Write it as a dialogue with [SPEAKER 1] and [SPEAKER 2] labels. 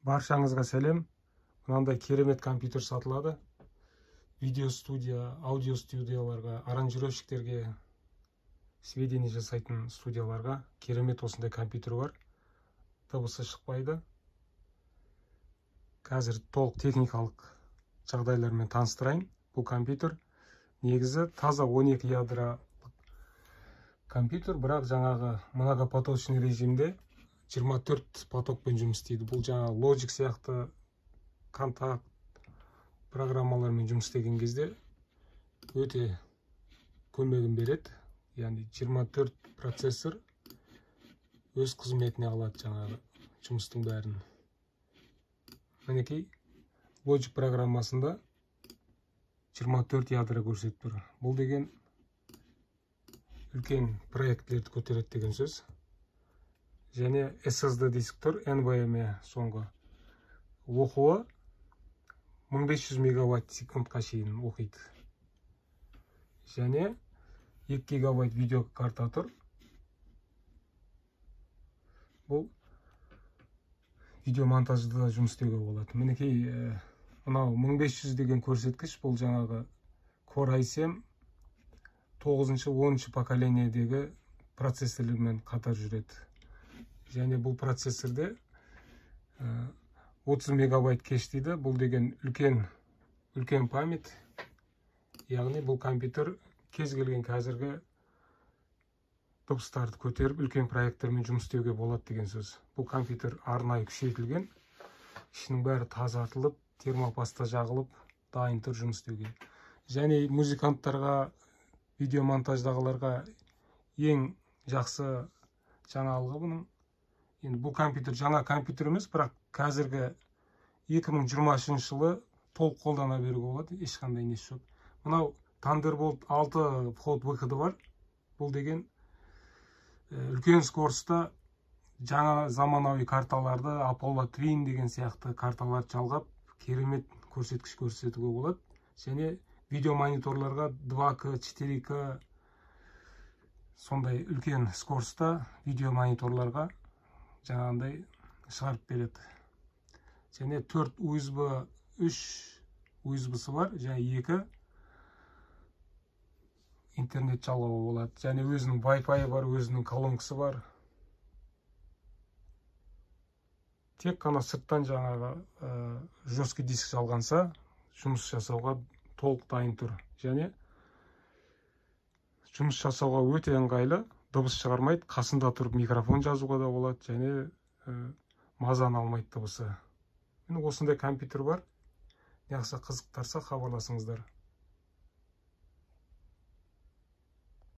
[SPEAKER 1] Баршаңызға сәлем. Мынандай керемет компьютер сатылады. Видео студия, аудио студияларға, аранжировщиктерге, сведения жасайтын студияларға керемет осындай компьютер бар. Дыбысы шықпайды. Қазір толық техникалық жағдайлармен таныстырайын. Бұл компьютер негізі таза 12 ядро компьютер, бірақ жаңағы многопоточный режимде 24 потокпен жұмыс істейді. Бұл жаңағы Logic сияқты контакт программалармен жұмыс істеген кезде өте көмегін береді. Яғни 24 процессор өз қызметіне алады жаңағы жұмыстың бәрін. Мінекей Logic программасында 24 ядро көрсетіп тұр. Бұл деген үлкен проектлерді көтереді деген сөз. Және SSD диск тұр, NVMe соңғы. Оқуы 1500 мегабайт секундқа шейін оқиды. Және 2 гигабайт видео карта тұр. Бұл видео монтажда жұмыс істеуге болады. Мінекей мынау 1500 деген көрсеткіш, бұл жаңағы Core i7 9-10 поколениедегі процессорлермен қатар жүреді. Және бұл процессорде 30 мегабайт кеш дейді. Бұл деген үлкен память. Яғни бұл компьютер кез келген қазіргі дыбыстарды көтеріп, үлкен проекттермен жұмыс істеуге болады деген сөз. Бұл компьютер арнайы күшейтілген. Ішінің бәрі тазартылып, термопаста жағылып, дайын тұр жұмыс істеуге. Және музыканттарға, видео монтаждағыларға ең жақсы жаңалығы бұның. Енді бұл компьютер жаңа компьютер емес, бірақ қазіргі 2023 жылы толық қолдана беруге болады, ешқандай несі жоқ. Мынау Thunderbolt 6 вход выходы бар. Бұл деген үлкен скоростта жаңа заманауи карталарды, Apollo Twin деген сияқты карталарды жалғап, керемет көрсеткіш көрсетуге болады. Және видео мониторларға 2К, 4К сондай үлкен скоростта видео мониторларға жаңағындай шығарып береді. Және 4 USB, 3 USB-сы бар, және 2 интернет жалғауға болады. Және өзінің Wi-Fi бар, өзінің колонкасы бар. Тек қана сырттан жаңағы жесткий диск жалғанса, жұмыс жасауға толық дайын тұр. Және жұмыс жасауға өте ыңғайлы, дыбыс шығармайды, қасында тұрып микрофон жазуға да болады, және мазаны алмайды дыбысы. Осындай компьютер бар. Яқса қызықтарса хабарласыңыздар.